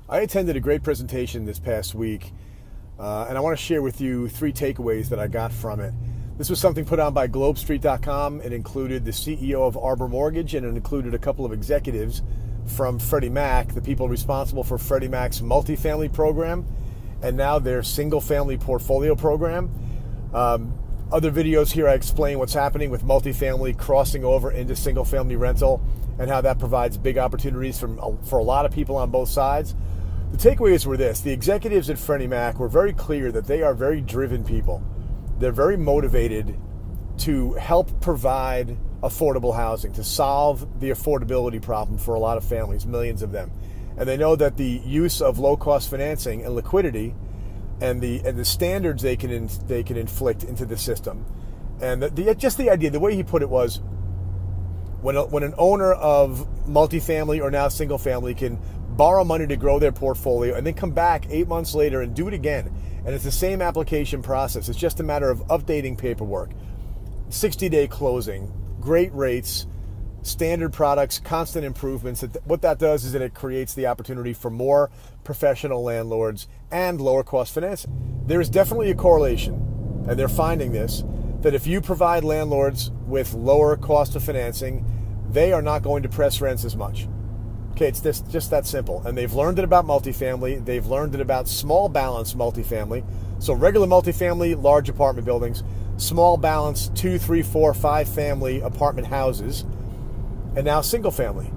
I attended a great presentation this past week, and I want to share with you 3 takeaways that I got from it. This was something put on by globestreet.com. It included the CEO of Arbor Mortgage, and it included a couple of executives from Freddie Mac, the people responsible for Freddie Mac's multifamily program, and now their single-family portfolio program. Other videos here, I explain what's happening with multifamily crossing over into single-family rental and how that provides big opportunities for a lot of people on both sides. The takeaways were this: the executives at Freddie Mac were very clear that they are very driven people. They're very motivated to help provide affordable housing, to solve the affordability problem for a lot of families, millions of them. And they know that the use of low-cost financing and liquidity and the standards they can inflict into the system. And just the idea, the way he put it was, when an owner of multifamily or now single family can borrow money to grow their portfolio and then come back 8 months later and do it again, and it's the same application process. It's just a matter of updating paperwork, 60-day closing, great rates, standard products, constant improvements. What that does is that it creates the opportunity for more professional landlords and lower cost financing. There is definitely a correlation, and they're finding this, that if you provide landlords with lower cost of financing, they are not going to press rents as much. Okay, it's just that simple. And they've learned it about multifamily. They've learned it about small balance multifamily. So regular multifamily, large apartment buildings, small balance 2, 3, 4, 5 family apartment houses, and now single family.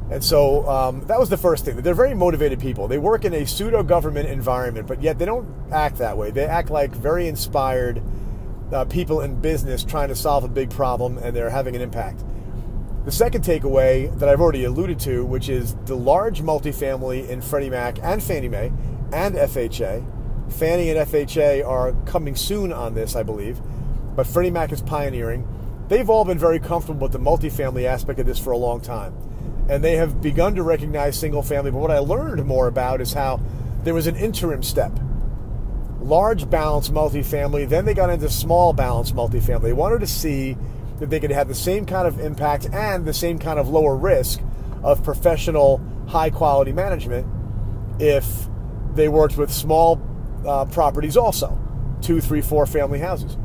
And so that was the first thing. They're very motivated people. They work in a pseudo-government environment, but yet they don't act that way. They act like very inspired people in business trying to solve a big problem, and they're having an impact. The second takeaway that I've already alluded to, which is the large multifamily in Freddie Mac and Fannie Mae and FHA. Fannie and FHA are coming soon on this, I believe, but Freddie Mac is pioneering. They've all been very comfortable with the multifamily aspect of this for a long time, and they have begun to recognize single family. But what I learned more about is how there was an interim step. Large balance multifamily, then they got into small balance multifamily. They wanted to see that they could have the same kind of impact and the same kind of lower risk of professional, high-quality management if they worked with small properties also, 2, 3, 4 family houses.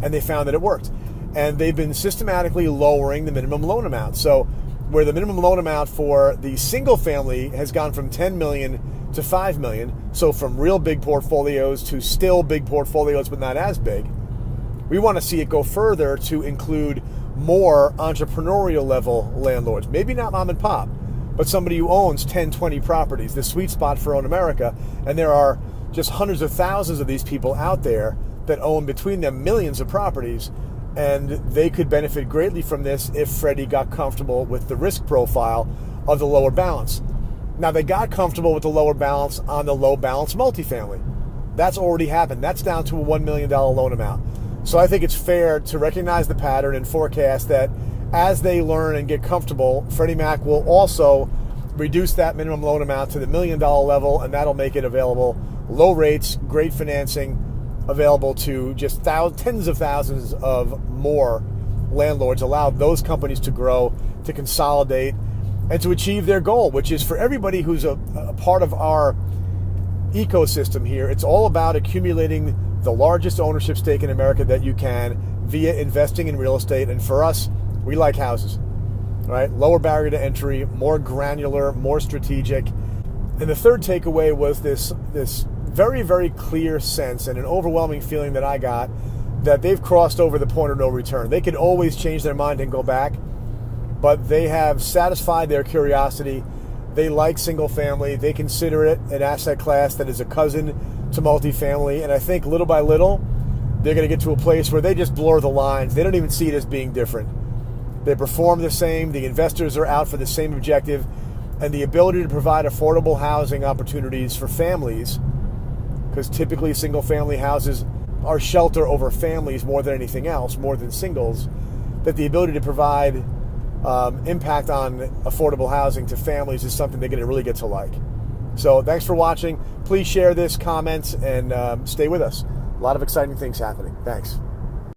And they found that it worked. And they've been systematically lowering the minimum loan amount. So where the minimum loan amount for the single family has gone from $10 million to $5 million, so from real big portfolios to still big portfolios but not as big, we want to see it go further to include more entrepreneurial level landlords. Maybe not mom and pop, but somebody who owns 10, 20 properties, the sweet spot for Own America. And there are just hundreds of thousands of these people out there that own between them millions of properties, and they could benefit greatly from this if Freddie got comfortable with the risk profile of the lower balance. Now, they got comfortable with the lower balance on the low balance multifamily. That's already happened. That's down to a $1 million loan amount. So I think it's fair to recognize the pattern and forecast that as they learn and get comfortable, Freddie Mac will also reduce that minimum loan amount to the $1 million level, and that'll make it available. Low rates, great financing, available to just tens of thousands of more landlords, allow those companies to grow, to consolidate, and to achieve their goal, which is for everybody who's a part of our ecosystem here. It's all about accumulating the largest ownership stake in America that you can via investing in real estate. And for us, we like houses, right? Lower barrier to entry, more granular, more strategic. And the third takeaway was this very, very clear sense and an overwhelming feeling that I got that they've crossed over the point of no return. They could always change their mind and go back, but they have satisfied their curiosity. They like single family. They consider it an asset class that is a cousin to multifamily. And I think little by little, they're going to get to a place where they just blur the lines. They don't even see it as being different. They perform the same. The investors are out for the same objective. And the ability to provide affordable housing opportunities for families, because typically single family houses are shelter over families more than anything else, more than singles, that the ability to provide impact on affordable housing to families is something they're going to really get to like. So thanks for watching. Please share this, comment, and stay with us. A lot of exciting things happening. Thanks.